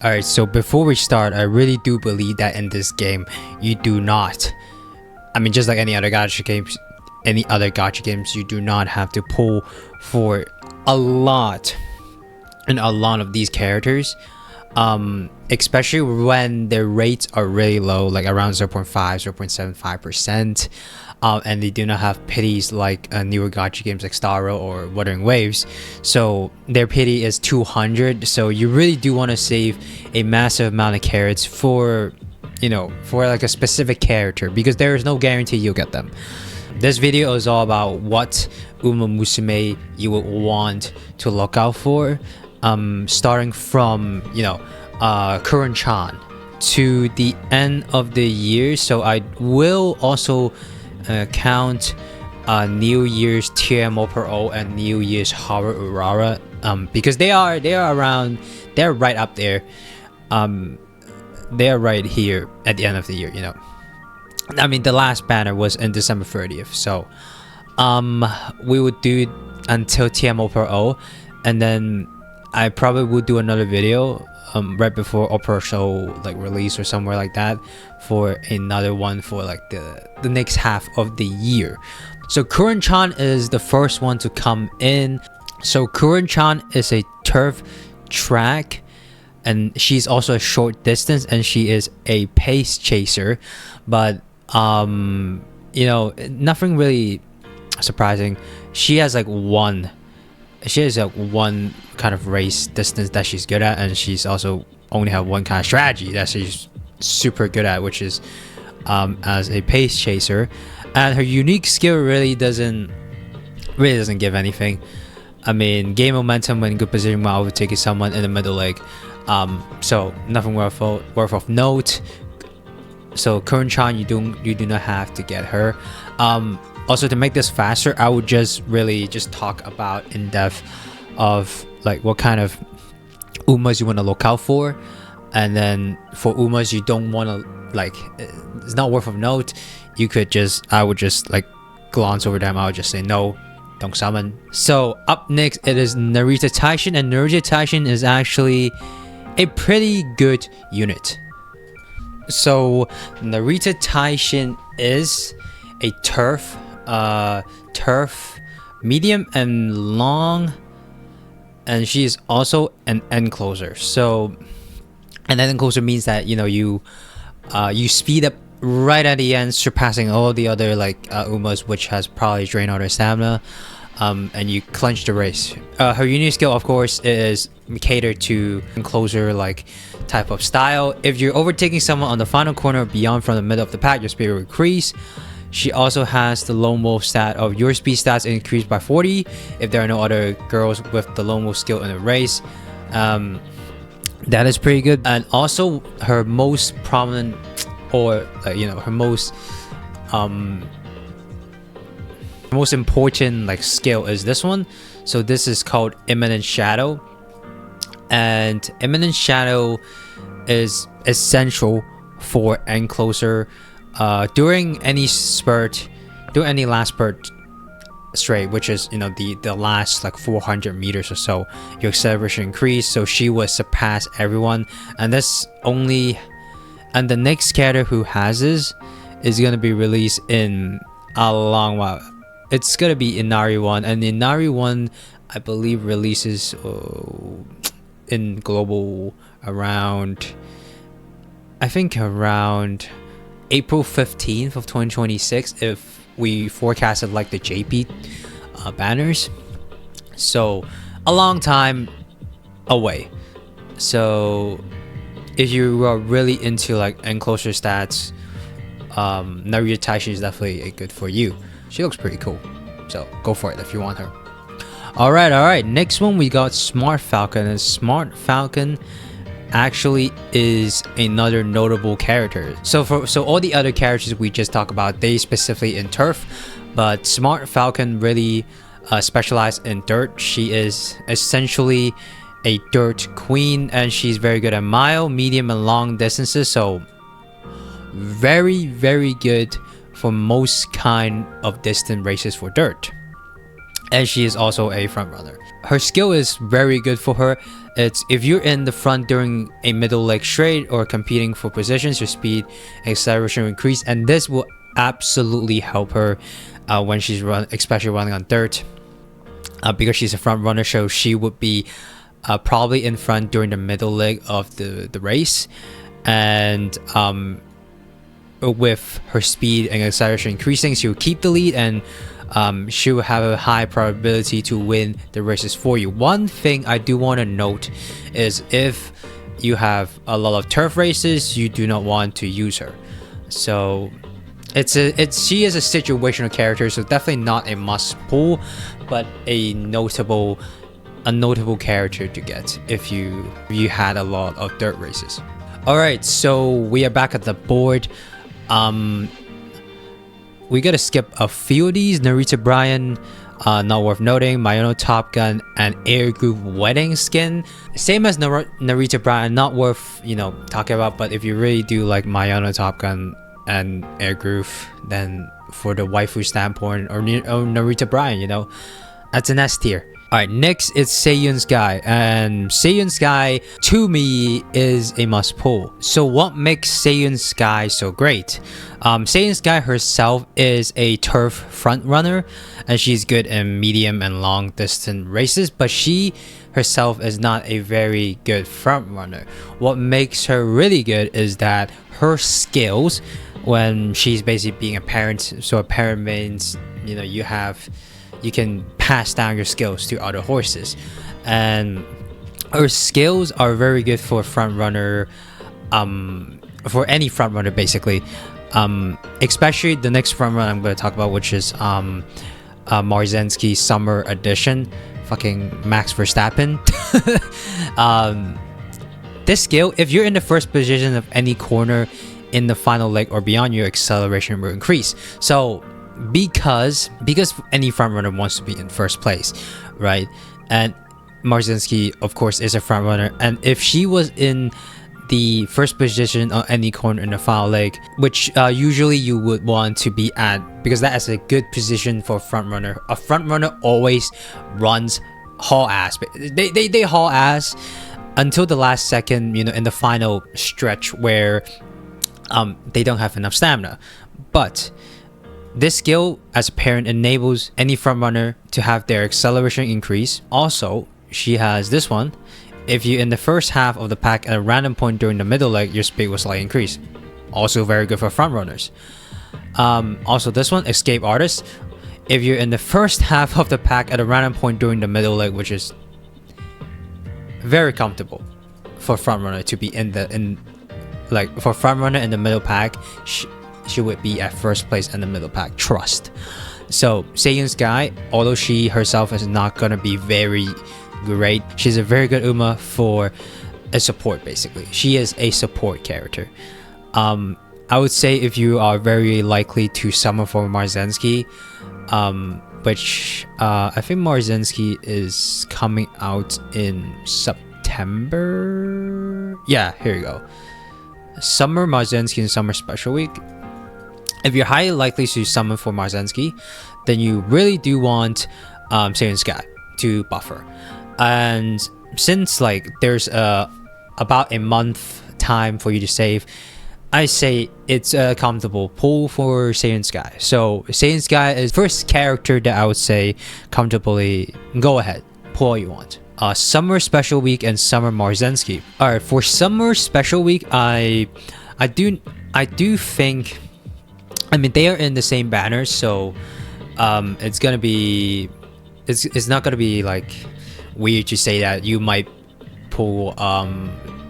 Alright, so before we start, I really do believe that in this game, you do not, just like any other gacha games, you do not have to pull for a lot of these characters, especially when their rates are really low, like around 0.5, 0.75%, and they do not have pities like newer gacha games like Starro or Wuthering Waves. So their pity is 200, so you really do want to save a massive amount of carrots for like a specific character, because there is no guarantee you'll get them. This video is all about what Uma Musume you would want to look out for, starting from Curren Chan to the end of the year. So I will also count New Year's TMO per O and New Year's Horror Urara, because they are around, they're right up there, they're right here at the end of the year. The last banner was in December 30th, so we would do it until TMO per O, and then I probably would do another video right before Opera Show release or somewhere like that, for another one for the next half of the year. So Curren Chan is the first one to come in. So Curren Chan is a turf track, and she's also a short distance, and she is a pace chaser, but nothing really surprising. She has one kind of race distance that she's good at, and she's also only have one kind of strategy that she's super good at, which is as a pace chaser. And her unique skill really doesn't give anything. Gain momentum when in good position while overtaking someone in the middle leg. So nothing worth of note. So Curren Chan, you do not have to get her. Also, to make this faster, I would just talk about in depth of what kind of Umas you want to look out for, and then for Umas you don't want to it's not worth of note, I would just glance over them. I would just say no, don't summon. So up next it is Narita Taishin, and Narita Taishin is actually a pretty good unit. So Narita Taishin is a turf medium and long, and she is also an end closer. So an end closer means that you speed up right at the end, surpassing all the other Umas, which has probably drained all their stamina, and you clinch the race. Her unique skill, of course, is cater to closer type of style. If you're overtaking someone on the final corner beyond from the middle of the pack, your speed will increase. She also has the lone wolf stat of your speed stats increased by 40 if there are no other girls with the lone wolf skill in the race. That is pretty good. And also her most prominent, or her most important skill is this one. So this is called Imminent Shadow, and Imminent Shadow is essential for end closer. During any last spurt straight, which is the last 400 meters or so, your acceleration increase, so she would surpass everyone. And the next character who has this is gonna be released in a long while. It's gonna be Inari 1, and Inari 1 I believe releases in global around April 15th of 2026, if we forecasted the JP banners. So a long time away. So if you are really into end closer stats, Narita Taishin is definitely a good for you. She looks pretty cool, so go for it if you want her. Alright, next one we got Smart Falcon, and Smart Falcon actually is another notable character. So all the other characters we just talked about, they specifically in turf, but Smart Falcon really specialized in dirt. She is essentially a dirt queen, and she's very good at mile, medium, and long distances. So very, very good for most kind of distant races for dirt. And she is also a front runner. Her skill is very good for her. It's if you're in the front during a middle leg straight or competing for positions, your speed and acceleration will increase, and this will absolutely help her when she's especially running on dirt, because she's a front runner, so she would be probably in front during the middle leg of the race, and with her speed and acceleration increasing, she will keep the lead, and she will have a high probability to win the races for you. One thing I do want to note is if you have a lot of turf races, you do not want to use her. So she is a situational character, so definitely not a must pull, but a notable character to get if you had a lot of dirt races. All right, so we are back at the board. We gotta skip a few of these. Narita Bryan, not worth noting. Mayano Top Gun and Air Groove Wedding Skin, same as Narita Bryan, not worth talking about. But if you really do like Mayano Top Gun and Air Groove, then for the waifu standpoint, or Narita Bryan, that's an S tier. Alright, next it's Seiyun Sky, and Seiyun Sky to me is a must pull. So what makes Seiyun Sky so great? Seiyun Sky herself is a turf front runner, and she's good in medium and long distance races, but she herself is not a very good front runner. What makes her really good is that her skills, when she's basically being a parent, so a parent means you can pass down your skills to other horses, and her skills are very good for front runner, for any front runner basically, especially the next front runner I'm going to talk about, which is Maruzensky Summer Edition, fucking Max Verstappen. This skill, if you're in the first position of any corner in the final leg or beyond, your acceleration will increase. So because any front runner wants to be in first place, right? And Maruzensky, of course, is a front runner, and if she was in the first position on any corner in the final leg, which usually you would want to be at, because that is a good position for a front runner. A front runner always runs haul ass. They haul ass until the last second, in the final stretch where they don't have enough stamina. But this skill as a parent enables any front runner to have their acceleration increase. Also, she has this one. If you're in the first half of the pack at a random point during the middle leg, your speed will slightly increase. Also very good for front runners. Also this one, Escape Artist. If you're in the first half of the pack at a random point during the middle leg, which is very comfortable for front runner to be for front runner in the middle pack, she would be at first place in the middle pack, trust. So Seiyun Sky, although she herself is not gonna be very great, she's a very good Uma for a support. Basically, she is a support character. I would say if you are very likely to summon for Maruzensky, which I think Maruzensky is coming out in September. Yeah, here you go. Summer Maruzensky and Summer Special Week. If you're highly likely to summon for Maruzensky, then you really do want Seiyun Sky to buffer. And since there's about a month time for you to save, I say it's a comfortable pull for Seiyun Sky. So Seiyun Sky is first character that I would say comfortably go ahead, pull all you want. Summer Special Week and Summer Maruzensky. Alright, for Summer Special Week, I do think, they are in the same banner, so it's not gonna be weird to say that you might pull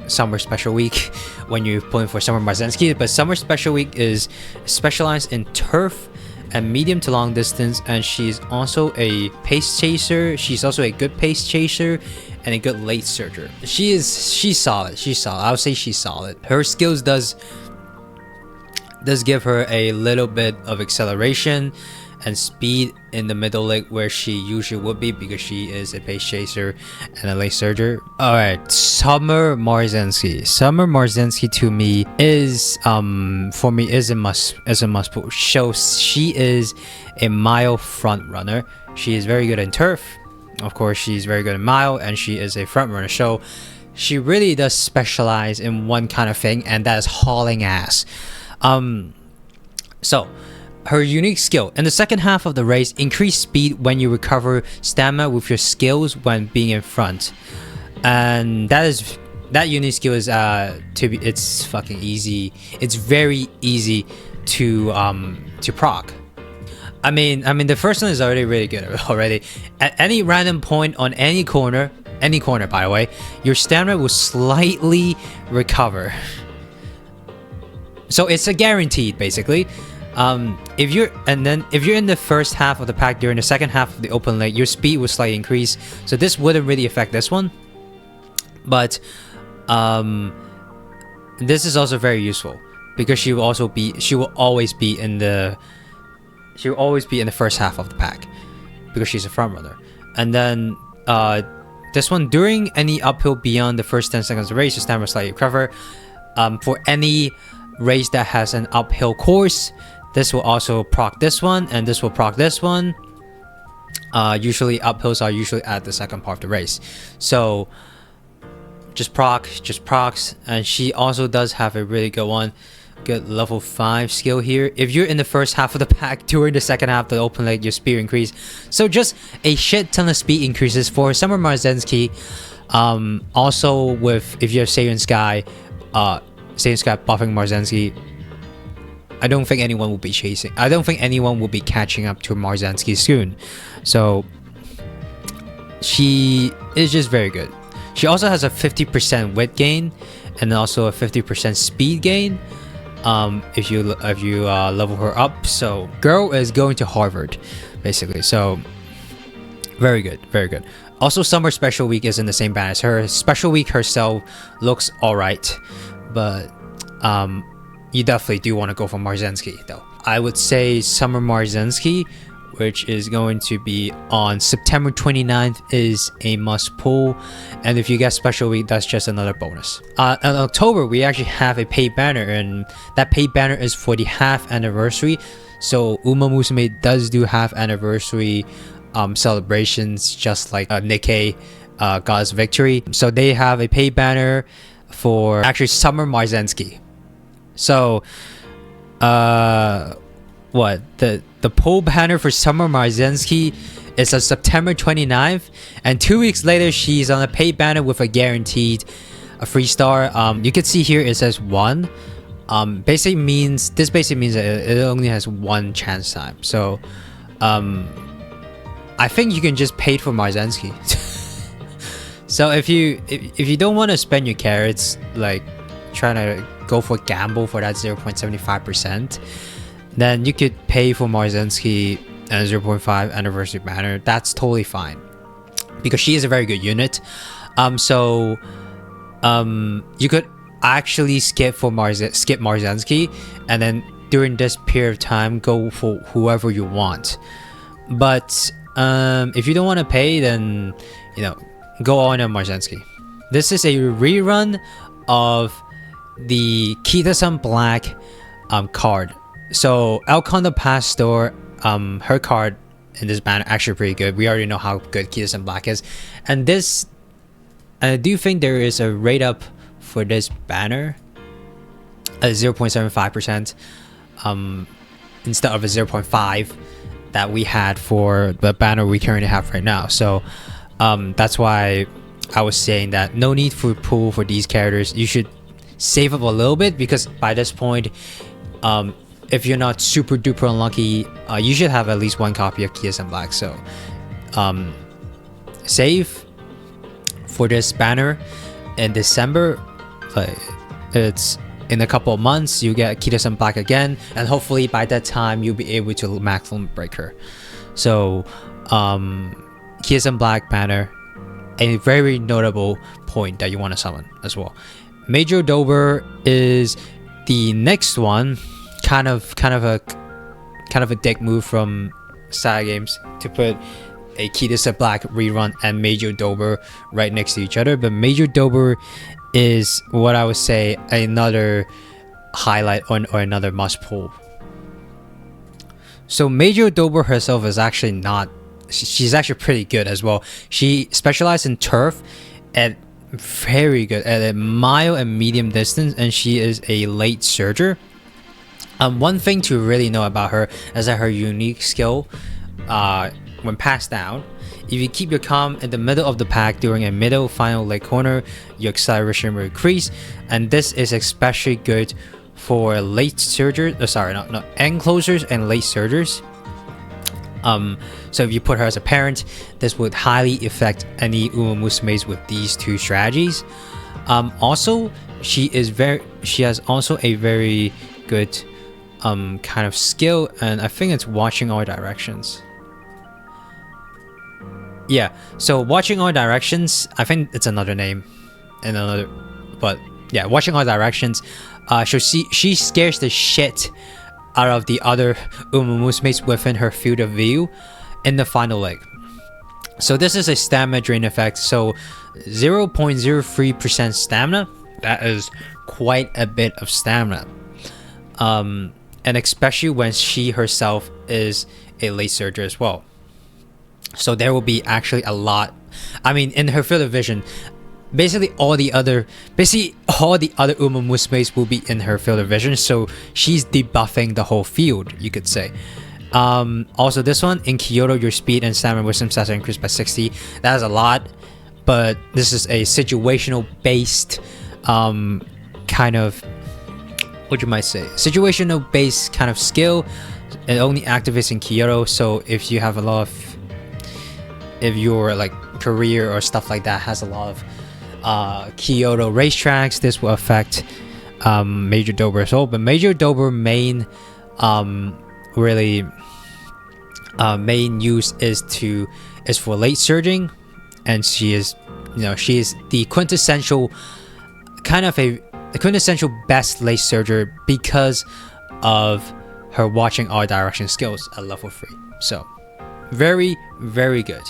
Summer Special Week when you're pulling for Summer Maruzensky. But Summer Special Week is specialized in turf and medium to long distance, and she's also a pace chaser. She's also a good pace chaser and a good late surger. She's solid. I would say she's solid. Her skills does give her a little bit of acceleration and speed in the middle leg where she usually would be, because she is a pace chaser and a late surger. Alright, Summer Maruzensky. Summer Maruzensky to me is a must pull. So she is a mile front runner. She is very good in turf, Of course, she's very good in Mile, and she is a front runner. So she really does specialize in one kind of thing, and that is hauling ass. So her unique skill in the second half of the race: increase speed when you recover stamina with your skills when being in front. And that unique skill is it's fucking easy. It's very easy to proc. I mean the first one is already really good already. At any random point on any corner by the way, your stamina will slightly recover. So it's a guaranteed basically. If you're in the first half of the pack, during the second half of the open lane, your speed will slightly increase. So this wouldn't really affect this one, but this is also very useful because she will always be in the first half of the pack because she's a front runner. And then this one, during any uphill beyond the first 10 seconds of the race, your stamina will slightly recover. For any race that has an uphill course, this will also proc this one, and this will proc this one. Usually uphills are usually at the second part of the race, so just procs. And she also does have a really good level 5 skill here. If you're in the first half of the pack, during the second half of the open lane, your speed increase. So just a shit ton of speed increases for Summer Maruzensky. Also if you have Seiyun Sky buffing Maruzensky, I don't think anyone will be catching up to Maruzensky soon. So she is just very good. She also has a 50% width gain and also a 50% speed gain if you level her up. So girl is going to Harvard basically. So very good. Also, Summer Special Week is in the same band as her. Special Week herself looks alright, but you definitely do want to go for Maruzensky though. I would say Summer Maruzensky, which is going to be on September 29th, is a must pull. And if you get Special Week, that's just another bonus. In October, we actually have a paid banner, and that paid banner is for the half anniversary. So Uma Musume does do half anniversary celebrations, just like Nikkei God's Victory. So they have a paid banner for actually Summer Maruzensky. So the poll banner for Summer Maruzensky is on September 29th, and 2 weeks later she's on a paid banner with a guaranteed a free star. You can see here it says 1. Basically means that it only has 1 chance time. So I think you can just pay for Maruzensky. So if you don't want to spend your carrots like trying to go for gamble for that 0.75%, then you could pay for Maruzensky and 0.5 anniversary banner. That's totally fine because she is a very good unit. So you could actually skip Maruzensky, and then during this period of time go for whoever you want. But if you don't want to pay, then go on Maruzensky. This is a rerun of the Kitasan Black card. So Alconda Pastor, her card in this banner actually pretty good. We already know how good Kitasan Black is, and I do think there is a rate up for this banner at 0.75% instead of a 0.5 that we had for the banner we currently have right now. So that's why I was saying that no need for pull for these characters. You should save up a little bit, because by this point, if you're not super duper unlucky, you should have at least 1 copy of Kitasan Black. So save for this banner in December. It's in a couple of months you get Kitasan Black again, and hopefully by that time you'll be able to maximum break her. So Kitasan Black banner, a very notable point that you want to summon as well. Mejiro Dober is the next one. Kind of a dick move from Saga Games to put a Kitasan Black rerun and Mejiro Dober right next to each other. But Mejiro Dober is what I would say another highlight or another must pull. So Mejiro Dober herself is actually not she's actually pretty good as well. She specialized in turf at very good at a mile and medium distance, and she is a late surger. One thing to really know about her is that her unique skill, when passed down, if you keep your calm in the middle of the pack during a middle final leg corner, your acceleration will increase, and this is especially good for late surgers. End closers and late surgers. So if you put her as a parent, this would highly affect any Uma Musumes with these two strategies. Also, she has also a very good kind of skill, and I think it's watching all directions. Yeah, so watching all directions, I think it's another name, but yeah, watching all directions. She scares the shit out of the other Uma Musumes within her field of view in the final leg. So this is a stamina drain effect. So 0.03% stamina. That is quite a bit of stamina. And especially when she herself is a late surger as well. So there will be actually a lot. I mean, in her field of vision, basically all the other Uma Musumes will be in her field of vision, so she's debuffing the whole field, you could say. Also this one, in Kyoto, your speed and stamina wisdom stats are increased by 60. That is a lot, but this is a situational based kind of, what you might say, situational based kind of skill. It only activates in Kyoto, so if you have a lot of, if your like career or stuff like that has a lot of Kyoto racetracks, this will affect Major Dober as well. But Major Dober main main use is for late surging, and she is the quintessential best late surger because of her watching all direction skills at level 3. So very, very good,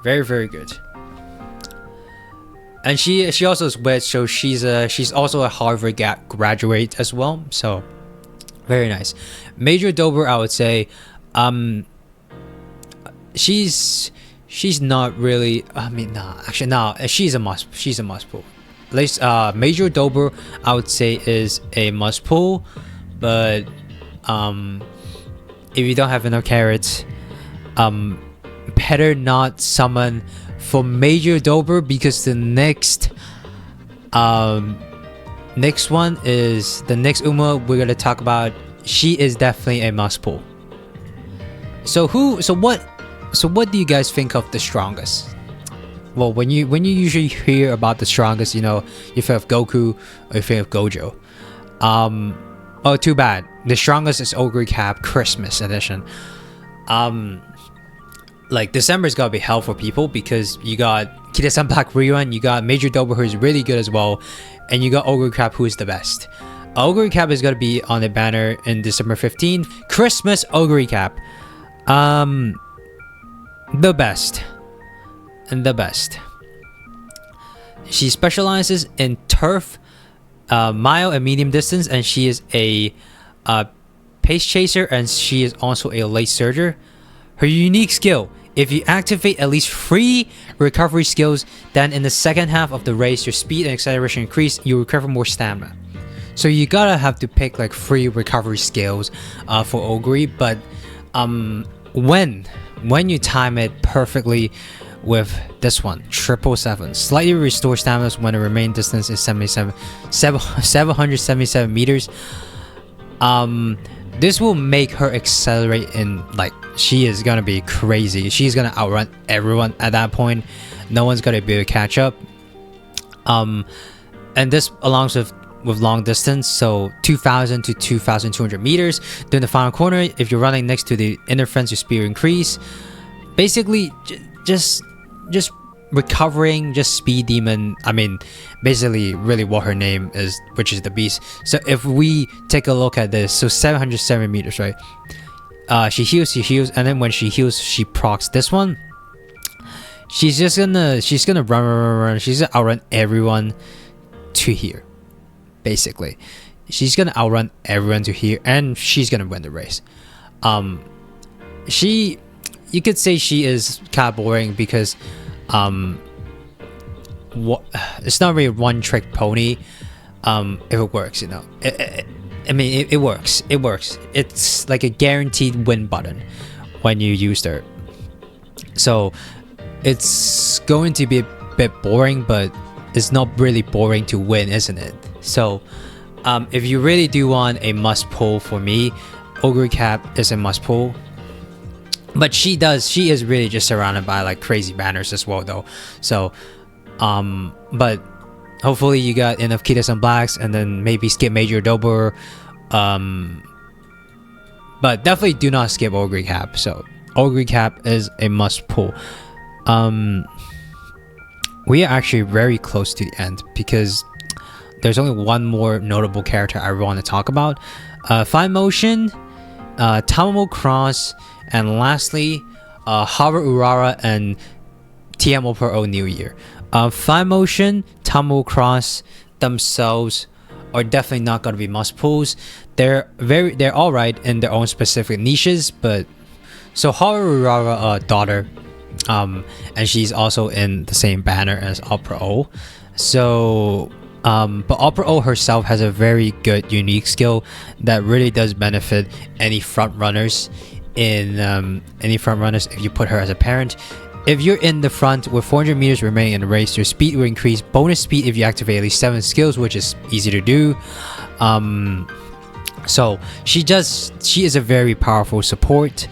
very, very good. And she also is wit, so she's also a Harvard graduate as well. So very nice. Major Dober, I would say, she's not really. I mean, she's a must. She's a must pull. Major Dober, I would say, is a must pull, but if you don't have enough carrots, better not summon for Major Dober, because the next one is the next Uma we're gonna talk about. She is definitely a must pull. So what do you guys think of the strongest? Well, when you usually hear about the strongest, you think of Goku or you think of Gojo. Oh, too bad. The strongest is Oguri Cap Christmas edition. Like December's gotta be hell for people, because you got Kitasan Black Rerun, you got Major Dober, who is really good as well, and you got Oguri Cap, who is the best. Oguri Cap is gonna be on the banner in December 15th. Christmas Oguri Cap, the best, and the best. She specializes in turf, mile and medium distance, and she is a pace chaser, and she is also a late surger. Her unique skill: if you activate at least 3 recovery skills, then in the second half of the race, your speed and acceleration increase, you recover more stamina. So you gotta have to pick like 3 recovery skills for Oguri, but when you time it perfectly with this one, 777, slightly restore stamina when the remaining distance is 777 meters. This will make her accelerate in, like, she is gonna be crazy. She's gonna outrun everyone at that point. No one's gonna be able to catch up. And this alongs with long distance, so 2,000 to 2,200 meters. During the final corner, if you're running next to the inner fence, your speed increase. Basically, just recovering, just speed demon. I mean, basically really what her name is, which is the beast. So if we take a look at this, so 707 meters, right? She heals, and then when she heals, she procs this one. She's gonna run. She's gonna outrun everyone to here. Basically, she's gonna outrun everyone to here, and she's gonna win the race. you could say she is kind of boring because it's not really a one-trick pony. If it works, you know. It works. It works. It's like a guaranteed win button when you use her. So it's going to be a bit boring, but it's not really boring to win, isn't it? So if you really do want a must pull, for me, Oguri Cap is a must pull. But she is really just surrounded by like crazy banners as well though. So but hopefully you got enough Kitasan Blacks, and then maybe skip Mejiro Dober. But definitely do not skip Oguri Cap. So Oguri Cap is a must pull. We are actually very close to the end because there's only one more notable character I want to talk about. Fine Motion, Tamamo Cross, and lastly Haru Urara and TMO Pro New Year. Fine Motion, Tamamo Cross themselves are definitely not going to be must pulls. They're all right in their own specific niches, but so Haru Urara, daughter, and she's also in the same banner as Opera O. So but Opera O herself has a very good unique skill that really does benefit any front runners if you put her as a parent. If you're in the front with 400 meters remaining in the race, your speed will increase. Bonus speed if you activate at least 7 skills, which is easy to do. So she is a very powerful support,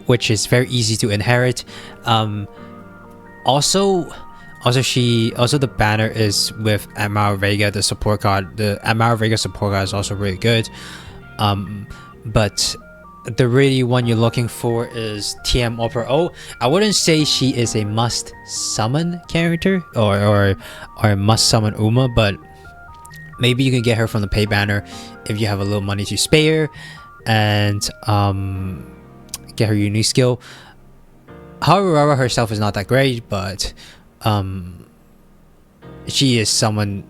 which is very easy to inherit. Also the banner is with Amaro Vega, the support card. The Amaro Vega support card is also really good. But the really one you're looking for is TM Opera O. I wouldn't say she is a must summon character or must summon Uma, but maybe you can get her from the pay banner if you have a little money to spare, and get her unique skill. Haru Urara herself is not that great, but she is someone.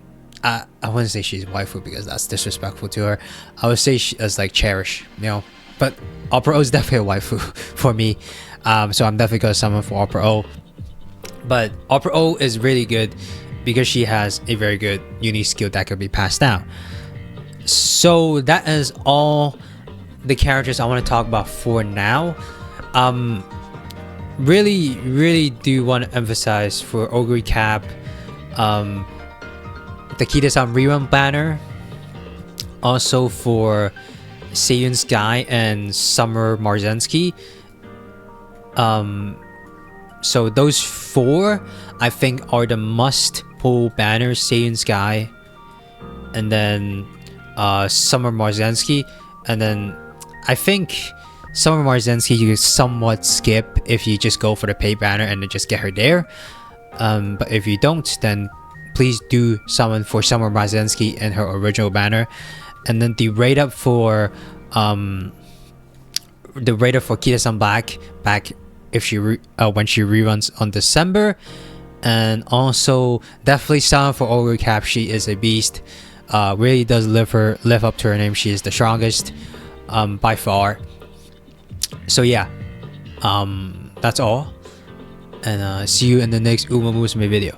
I wouldn't say she's waifu because that's disrespectful to her. I would say she is like cherish, you know. But Opera O is definitely a waifu for me, so I'm definitely gonna summon for Opera O. But Opera O is really good because she has a very good unique skill that could be passed down. So that is all the characters I want to talk about for now. Really do want to emphasize for Oguri Cap, the Kitasan Rerun banner, also for Seiyun Sky and Summer Maruzensky. So those 4 I think are the must pull banners: Seiyun Sky, and then Summer Maruzensky, and then I think Summer Maruzensky you somewhat skip if you just go for the pay banner and then just get her there. But if you don't, then please do summon for Summer Maruzensky and her original banner. And then the rate up for Kitasan back if she when she reruns on December. And also definitely summon for Oguri Cap. She is a beast. Really does live up to her name. She is the strongest by far. So yeah, that's all, and see you in the next Uma Musume video.